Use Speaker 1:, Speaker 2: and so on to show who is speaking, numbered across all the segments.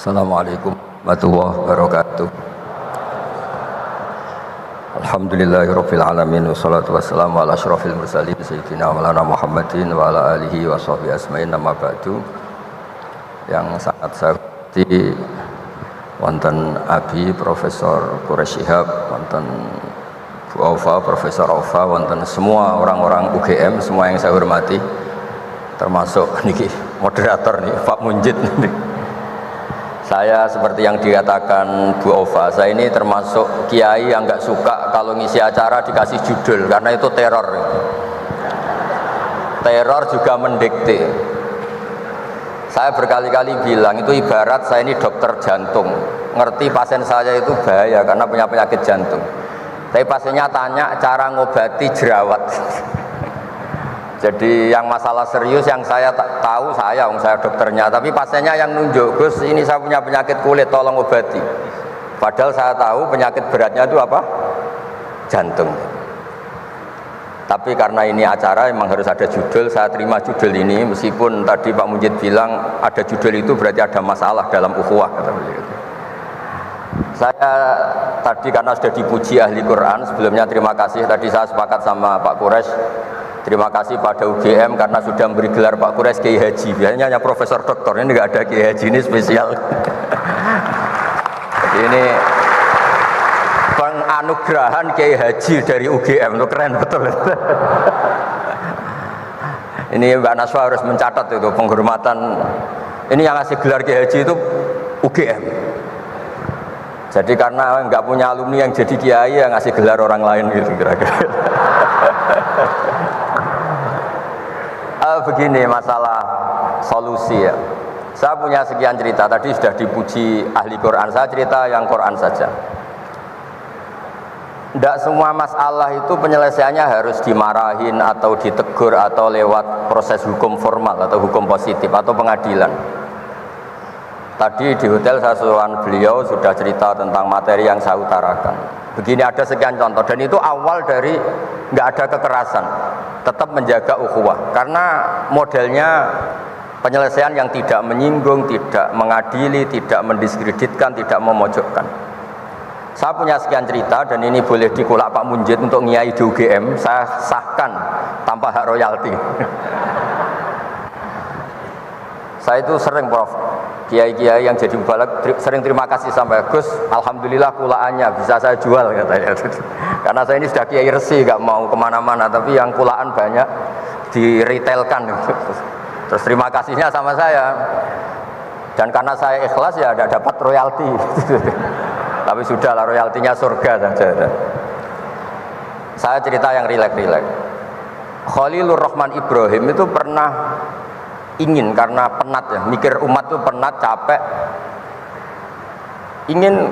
Speaker 1: Assalamualaikum warahmatullahi wabarakatuh. Alhamdulillahirabbil alamin wassalatu wassalamu ala asyrofil mursalin sayyidina maulana Muhammadin wa ala alihi wa sahbihi asmain amma ba'du. Yang sangat saya hormati wonten Abi Profesor Quraish Shihab, wonten Bu Aufa, Profesor Aufa, wonten semua orang-orang UGM, semua yang saya hormati, termasuk niki moderator nih Pak Munjid nih. Saya seperti yang dikatakan Bu Aufa, saya ini termasuk kiai yang nggak suka kalau ngisi acara dikasih judul, karena itu teror. Teror juga mendikte. Saya berkali-kali bilang itu ibarat saya ini dokter jantung, ngerti pasien saya itu bahaya karena punya penyakit jantung. Tapi pasiennya tanya cara ngobati jerawat. Jadi yang masalah serius yang saya tahu saya dokternya, tapi pasiennya yang nunjuk, Gus ini saya punya penyakit kulit, tolong obati. Padahal saya tahu penyakit beratnya itu apa? Jantung. Tapi karena ini acara memang harus ada judul, saya terima judul ini, meskipun tadi Pak Mujid bilang ada judul itu berarti ada masalah dalam ukhuwah, kata beliau. Saya tadi karena sudah dipuji ahli Quran, sebelumnya terima kasih, tadi saya sepakat sama Pak Quraish. Terima kasih pada UGM karena sudah memberi gelar Pak Quraish Kiai Haji. Biasanya hanya Profesor Doktor, ini nggak ada Kiai Haji, ini spesial. Jadi ini penganugerahan Kiai Haji dari UGM, itu keren betul. Ini Mbak Naswa harus mencatat itu penghormatan. Ini yang ngasih gelar Kiai Haji itu UGM. Jadi karena nggak punya alumni yang jadi kiai, yang ngasih gelar orang lain gitu kira-kira. Begini masalah solusi ya. Saya punya sekian cerita, tadi sudah dipuji ahli Quran, saya cerita yang Quran saja. Tidak semua masalah itu penyelesaiannya harus dimarahin atau ditegur atau lewat proses hukum formal atau hukum positif atau pengadilan. Tadi di hotel saya suruhan beliau sudah cerita tentang materi yang saya utarakan. Begini ada sekian contoh, dan itu awal dari nggak ada kekerasan, tetap menjaga ukhuwah, karena modelnya penyelesaian yang tidak menyinggung, tidak mengadili, tidak mendiskreditkan, tidak memojokkan. Saya punya sekian cerita dan ini boleh dikulak Pak Munjid untuk ngiai di UGM, saya sahkan tanpa hak royalti. Saya itu sering Prof, kiai-kiai yang jadi mubalak sering terima kasih sampai Gus, alhamdulillah kulaannya bisa saya jual katanya. Karena saya ini sudah kiai resi, gak mau kemana-mana, tapi yang kulaan banyak diretailkan. Terus terima kasihnya sama saya, dan karena saya ikhlas ya ada dapat royalti. Tapi sudahlah, royaltinya surga saja. Saya cerita yang rileks-rileks. Khalilur Rahman Ibrahim itu pernah ingin, karena penat ya, mikir umat itu penat, capek, ingin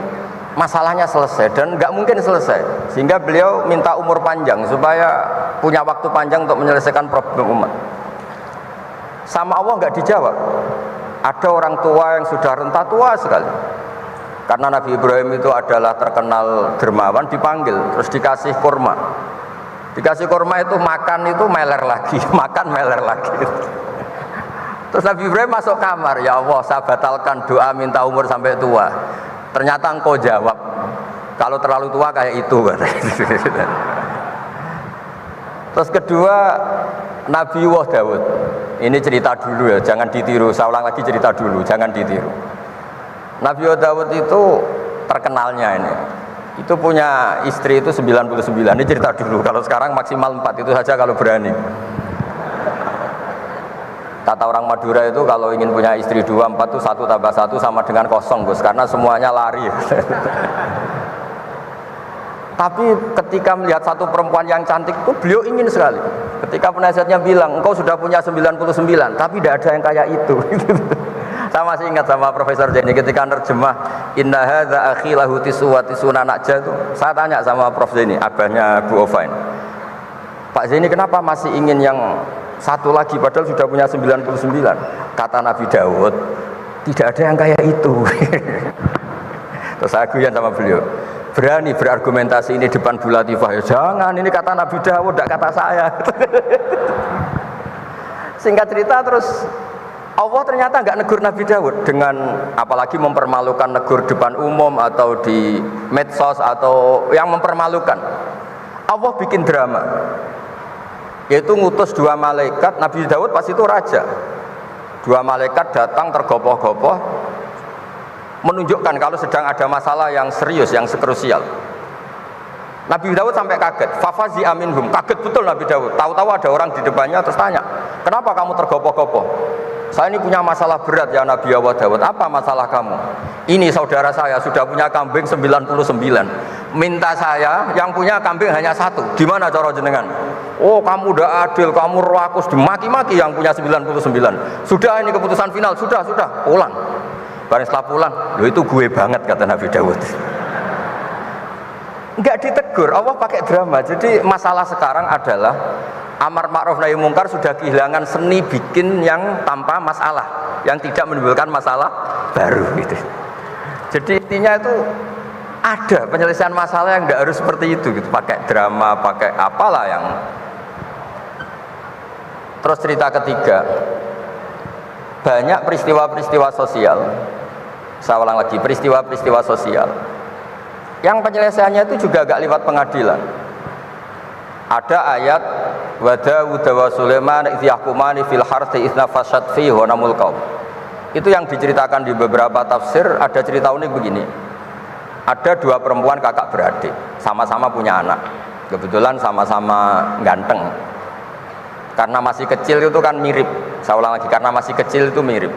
Speaker 1: masalahnya selesai, dan nggak mungkin selesai, sehingga beliau minta umur panjang supaya punya waktu panjang untuk menyelesaikan problem umat. Sama Allah nggak dijawab. Ada orang tua yang sudah renta tua sekali, karena Nabi Ibrahim itu adalah terkenal dermawan, dipanggil terus dikasih kurma. Dikasih kurma itu makan itu meler lagi, makan meler lagi. Terus Nabi Ibrahim masuk kamar, ya Allah saya batalkan doa minta umur sampai tua. Ternyata engkau jawab, kalau terlalu tua kayak itu. Terus kedua, Nabi Dawud. Ini cerita dulu ya, jangan ditiru. Saya ulang lagi cerita dulu, jangan ditiru. Nabi Dawud itu terkenalnya ini, itu punya istri itu 99. Ini cerita dulu, kalau sekarang maksimal 4, itu saja kalau berani. Kata orang Madura itu kalau ingin punya istri 2, 4 itu 1 tambah 1 sama dengan 0 Gus, karena semuanya lari. Tapi ketika melihat satu perempuan yang cantik itu beliau ingin sekali. Ketika penasihatnya bilang engkau sudah punya 99, tapi tidak ada yang kayak itu. Saya masih ingat sama Profesor Jenny ketika nerjemah inna hadza akhi lahu tisuna najah itu. Saya tanya sama Prof Jenny, abahnya Bu Ovain, Pak Jenny kenapa masih ingin yang satu lagi padahal sudah punya 99? Kata Nabi Dawud, tidak ada yang kayak itu. Terus saya guyon sama beliau, berani berargumentasi ini depan Bu Latifah ya? Jangan, ini kata Nabi Dawud, tidak kata saya. Singkat cerita terus Allah ternyata nggak negur Nabi Daud dengan apalagi mempermalukan, negur depan umum atau di medsos atau yang mempermalukan. Allah bikin drama, yaitu ngutus 2 malaikat. Nabi Daud pas itu raja. 2 malaikat datang tergopoh-gopoh menunjukkan kalau sedang ada masalah yang serius, yang krusial. Nabi Daud sampai kaget, fafazi aminhum, kaget betul Nabi Daud. Tahu-tahu ada orang di depannya terus tanya, kenapa kamu tergopoh-gopoh? Saya ini punya masalah berat ya Nabi Allah Daud. Apa masalah kamu? Ini saudara saya sudah punya kambing 99, minta saya yang punya kambing hanya 1. Gimana cara jenengan? Oh kamu udah adil, kamu rakus, dimaki-maki yang punya 99. Sudah ini keputusan final, sudah pulang. Barang setelah pulang, loh itu gue banget kata Nabi Daud. Enggak ditegur, Allah pakai drama. Jadi masalah sekarang adalah amar ma'ruf nahi mungkar sudah kehilangan seni bikin yang tanpa masalah, yang tidak menimbulkan masalah baru gitu. Jadi intinya itu ada penyelesaian masalah yang enggak harus seperti itu gitu, pakai drama, pakai apalah yang. Terus cerita ketiga, banyak peristiwa-peristiwa sosial. Saya ulang lagi, peristiwa-peristiwa sosial yang penyelesaiannya itu juga agak lewat pengadilan. Ada ayat wa Daud wa Sulaiman idh yahkumani fil harthi idh nafashat fihi ghanamul qaum. Itu yang diceritakan di beberapa tafsir. Ada cerita unik begini. Ada 2 perempuan kakak beradik, sama-sama punya anak. Kebetulan sama-sama ganteng. Karena masih kecil itu kan mirip. Saya ulang lagi, karena masih kecil itu mirip.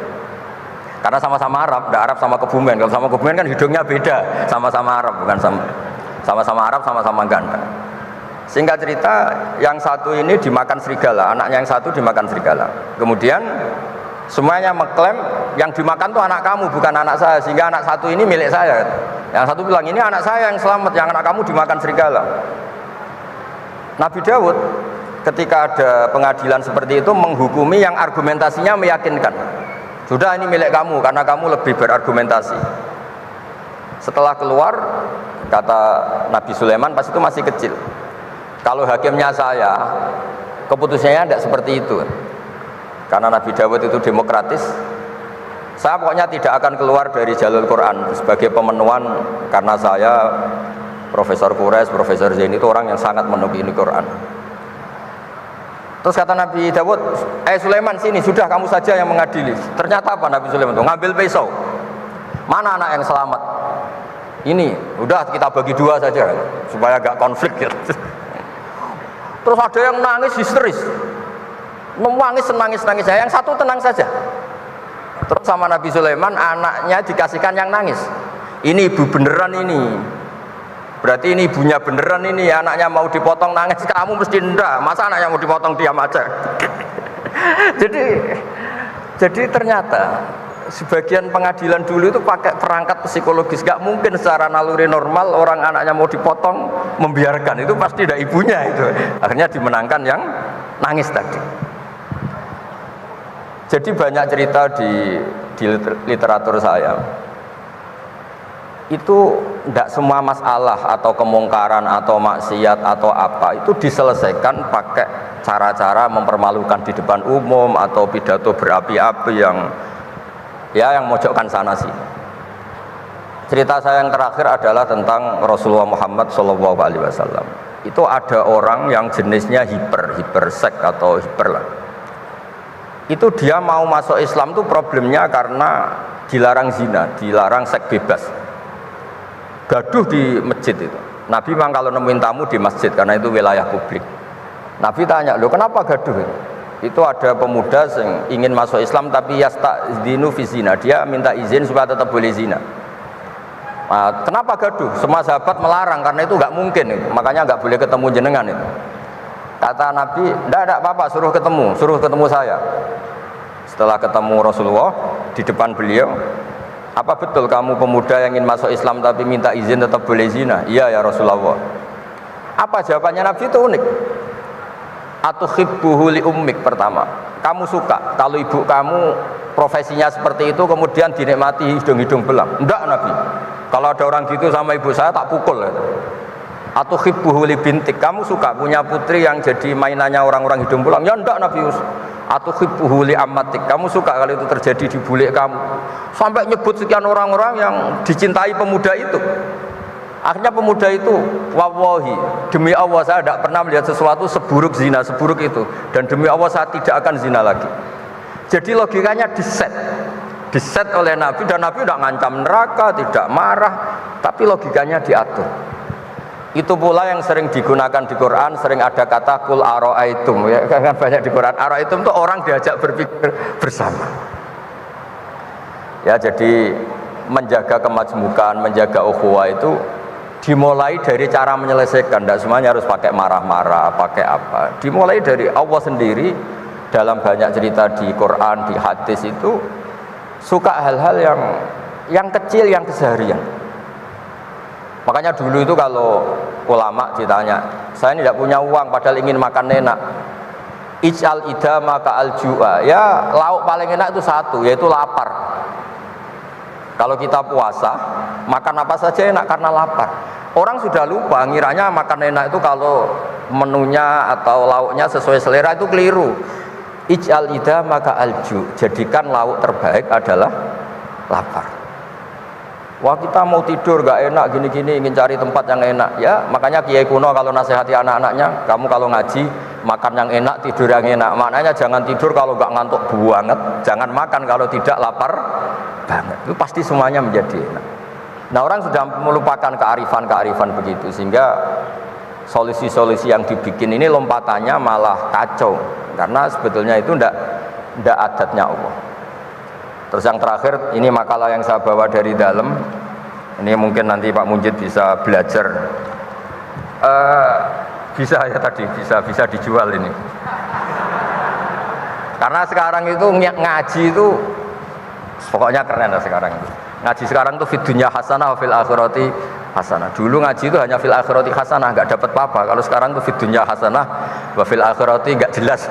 Speaker 1: Karena sama-sama Arab, tidak Arab sama Kebumen. Kalau sama Kebumen kan hidungnya beda, sama-sama Arab, bukan sama-sama Arab, sama-sama ganteng. Singkat cerita, yang satu ini dimakan serigala, anaknya yang satu dimakan serigala. Kemudian semuanya mengklaim yang dimakan tuh anak kamu, bukan anak saya, sehingga anak satu ini milik saya. Yang satu bilang ini anak saya yang selamat, yang anak kamu dimakan serigala. Nabi Daud ketika ada pengadilan seperti itu menghukumi yang argumentasinya meyakinkan. Sudah ini milik kamu karena kamu lebih berargumentasi. Setelah keluar, kata Nabi Sulaiman pas itu masih kecil, kalau hakimnya saya, keputusannya tidak seperti itu. Karena Nabi Dawud itu demokratis, saya pokoknya tidak akan keluar dari jalur Quran sebagai pemenuhan. Karena saya Profesor Quraisy, Profesor Zain itu orang yang sangat menekuni Quran. Terus kata Nabi Dawud, Sulaiman sini, sudah kamu saja yang mengadili. Ternyata apa Nabi Sulaiman itu? Ngambil pisau. Mana anak yang selamat? Ini, udah kita bagi 2 saja supaya gak konflik gitu. Terus ada yang nangis histeris, menangis senangis-nangis. Yang satu tenang saja. Terus sama Nabi Sulaiman, anaknya dikasihkan yang nangis. Ini ibu beneran ini. Berarti ini ibunya beneran ini, anaknya mau dipotong nangis, kamu mesti ndak. Masa anaknya mau dipotong diam aja? jadi ternyata sebagian pengadilan dulu itu pakai perangkat psikologis. Gak mungkin secara naluri normal orang anaknya mau dipotong membiarkan, itu pasti ada ibunya itu. Akhirnya dimenangkan yang nangis tadi. Jadi banyak cerita di literatur saya. Itu tidak semua masalah atau kemungkaran atau maksiat atau apa itu diselesaikan pakai cara-cara mempermalukan di depan umum atau pidato berapi-api yang mojokkan sana sini. Cerita saya yang terakhir adalah tentang Rasulullah Muhammad SAW. Itu ada orang yang jenisnya hipersek atau hiper lah. Itu dia mau masuk Islam tuh problemnya karena dilarang zina, dilarang seks bebas. Gaduh di masjid itu. Nabi memang kalau nemuin tamu di masjid karena itu wilayah publik. Nabi tanya, loh kenapa gaduh? Itu ada pemuda yang ingin masuk Islam tapi yasta'dzinu fi zina. Dia minta izin supaya tetap boleh zina. Nah, kenapa gaduh? Semua sahabat melarang karena itu nggak mungkin itu. Makanya nggak boleh ketemu jenengan itu. Kata Nabi, tidak apa-apa, suruh ketemu saya. Setelah ketemu Rasulullah di depan beliau, apa betul kamu pemuda yang ingin masuk Islam tapi minta izin tetap boleh zina? Iya ya Rasulullah. Apa jawabannya Nabi itu unik. Atuhibbuhu li ummik, pertama. Kamu suka kalau ibu kamu profesinya seperti itu kemudian dinikmati hidung-hidung belang? Enggak Nabi. Kalau ada orang gitu sama ibu saya tak pukul. Atuhibbuhu li bintik, kamu suka punya putri yang jadi mainannya orang-orang hidung belang? Ya enggak Nabi. atau hibbuhu li ammatik, kamu suka kalau itu terjadi di bule kamu, sampai nyebut sekian orang-orang yang dicintai pemuda itu. Akhirnya pemuda itu, wallahi, demi Allah saya tidak pernah melihat sesuatu seburuk zina, seburuk itu, dan demi Allah saya tidak akan zina lagi. Jadi logikanya diset oleh Nabi, dan Nabi tidak ngancam neraka, tidak marah, tapi logikanya diatur. Itu pula yang sering digunakan di Quran, sering ada kata kul aro'aitum, ya kan banyak di Quran. Aro'aitum itu orang diajak berpikir bersama. Ya, jadi menjaga kemajmukan, menjaga ukhuwah itu dimulai dari cara menyelesaikan. Tidak semuanya harus pakai marah-marah, pakai apa. Dimulai dari Allah sendiri dalam banyak cerita di Quran, di hadis itu suka hal-hal yang kecil, yang keseharian. Makanya dulu itu kalau ulama ditanya, saya ini tidak punya uang padahal ingin makan enak, ij'al idama ka'al ju'a, ya lauk paling enak itu satu, yaitu lapar. Kalau kita puasa, makan apa saja enak karena lapar. Orang sudah lupa, ngiranya makan enak itu kalau menunya atau lauknya sesuai selera, itu keliru. Ij'al idama ka'al ju', jadikan lauk terbaik adalah lapar. Wah, kita mau tidur gak enak gini-gini, ingin cari tempat yang enak. Ya makanya kiai kuno kalau nasihati anak-anaknya, kamu kalau ngaji makan yang enak, tidur yang enak. Maknanya jangan tidur kalau gak ngantuk banget, jangan makan kalau tidak lapar banget. Itu pasti semuanya menjadi enak. Nah, orang sudah melupakan kearifan-kearifan begitu, sehingga solusi-solusi yang dibikin ini lompatannya malah kacau, karena sebetulnya itu ndak adatnya Allah. Terus yang terakhir, ini makalah yang saya bawa dari dalam. Ini mungkin nanti Pak Munjid bisa belajar. Bisa ya tadi, bisa dijual ini. Karena sekarang itu ngaji itu pokoknya keren lah sekarang itu. Ngaji sekarang itu fid dunya hasanah wa fil akhirati hasanah. Dulu ngaji itu hanya fil akhirati hasanah, enggak dapat apa-apa. Kalau sekarang itu fid dunya hasanah wa fil akhirati enggak jelas.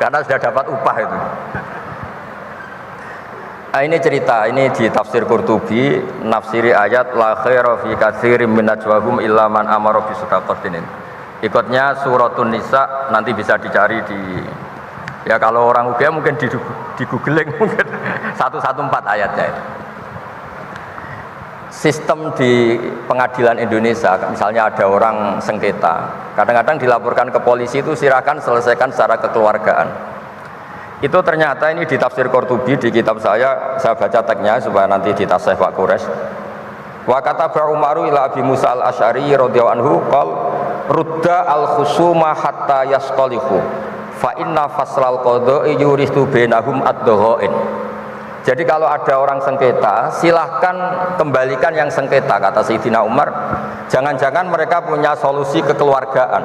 Speaker 1: Karena sudah dapat upah itu. Nah, ini cerita, ini di tafsir Qurtubi, nafsiri ayat la khaira fi katsirin min najwahum illa man amara bi shadaqatin. Ikutnya suratun Nisa, nanti bisa dicari di, ya kalau orang UGM mungkin di googling mungkin 114 ayatnya itu. Sistem di pengadilan Indonesia, misalnya ada orang sengketa, kadang-kadang dilaporkan ke polisi itu silakan selesaikan secara kekeluargaan. Itu ternyata ini di tafsir Qurtubi, di kitab saya baca teksnya supaya nanti ditasih Pak Quraisy. Wa kataba Umaru ila Abi Musa al-Asy'ari radhiyallahu anhu qol rudda al-khusuma hatta yasqalihu fa inna faslal qada'i yuristu bainahum ad-dhaghain. Jadi kalau ada orang sengketa, silahkan kembalikan yang sengketa, kata Sayyidina Umar. Jangan-jangan mereka punya solusi kekeluargaan.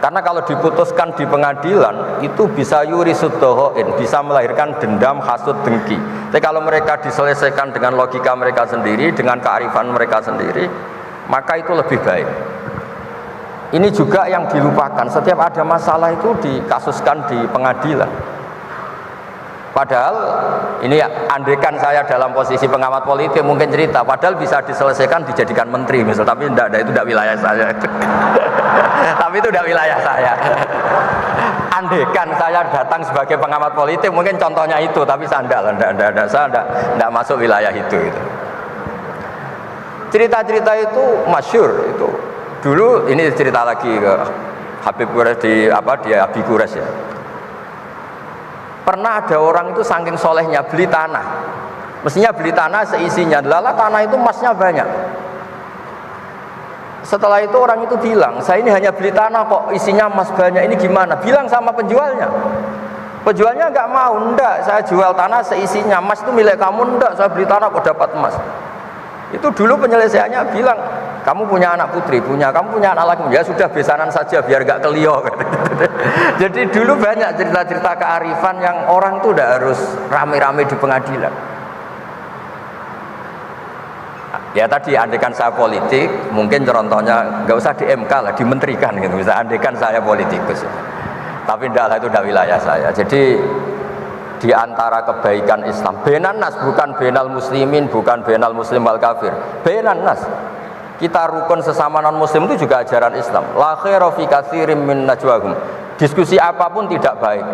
Speaker 1: Karena kalau diputuskan di pengadilan itu bisa yurisud dhahain, bisa melahirkan dendam, hasud, dengki. Tapi kalau mereka diselesaikan dengan logika mereka sendiri, dengan kearifan mereka sendiri, maka itu lebih baik. Ini juga yang dilupakan. Setiap ada masalah itu dikasuskan di pengadilan. Padahal ini andaikan saya dalam posisi pengamat politik mungkin cerita, padahal bisa diselesaikan dijadikan menteri misal, tapi itu tidak wilayah saya. Tapi itu tidak wilayah saya. Andaikan saya datang sebagai pengamat politik mungkin contohnya itu, tapi saya tidak masuk wilayah itu. Cerita-cerita itu masyhur itu. Dulu ini cerita lagi ke Habib Quraisy di Abi Quraisy ya. Pernah ada orang itu saking solehnya beli tanah, mestinya beli tanah seisinya, lala tanah itu emasnya banyak. Setelah itu orang itu bilang, saya ini hanya beli tanah kok isinya emas banyak, ini gimana? Bilang sama penjualnya. Penjualnya nggak mau, enggak, saya jual tanah seisinya, emas itu milik kamu, enggak, saya beli tanah kok dapat emas. Itu dulu penyelesaiannya bilang, kamu punya anak putri, kamu punya anak laki, ya sudah besanan saja biar gak kelio. Jadi dulu banyak cerita-cerita kearifan yang orang tuh udah harus rame-rame di pengadilan. Ya tadi andaikan saya politik, mungkin contohnya nggak usah di MK lah, dimenterikan gitu. Bisa andaikan saya politikus. Tapi enggak, itu udah wilayah saya. Jadi di antara kebaikan Islam, benan nas, bukan benal muslimin, bukan benal muslim wal kafir, benan nas. Kita rukun sesama non muslim itu juga ajaran Islam. La khaira fi katsirin min najwahum Diskusi apapun tidak baik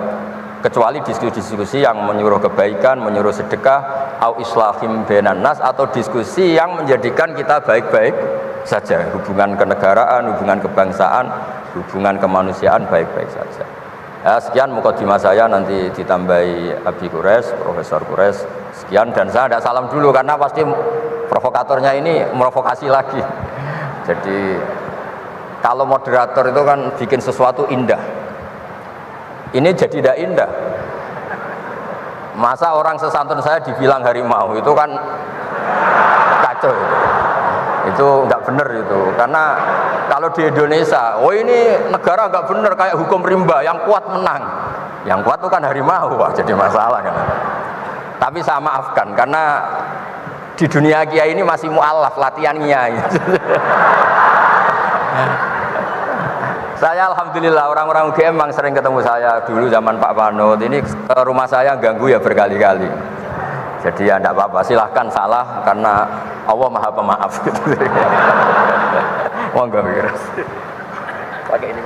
Speaker 1: kecuali diskusi-diskusi yang menyuruh kebaikan, menyuruh sedekah, au islahim bainan nas, atau diskusi yang menjadikan kita baik-baik saja, hubungan kenegaraan, hubungan kebangsaan, hubungan kemanusiaan baik-baik saja. Ya, sekian mukadimah saya, nanti ditambahi Abi Kures, Profesor Kures. Sekian, dan saya tidak salam dulu karena pasti provokatornya ini provokasi lagi. Jadi kalau moderator itu kan bikin sesuatu indah, ini jadi tidak indah. Masa orang sesantun saya dibilang harimau, itu kan kacau itu nggak benar itu. Karena kalau di Indonesia, oh ini negara nggak benar, kayak hukum rimba, yang kuat menang, yang kuat itu kan harimau. Wah, jadi masalah kan. Tapi saya maafkan karena di dunia kiai ini masih mu'alaf, latihan kiai. Saya alhamdulillah orang-orang UGM memang sering ketemu saya dulu zaman Pak Panut. Ini ke rumah saya ganggu ya berkali-kali. Jadi ya tidak apa-apa, silahkan salah karena Allah Maha Pemaaf gitu. Monggo. Pakai ini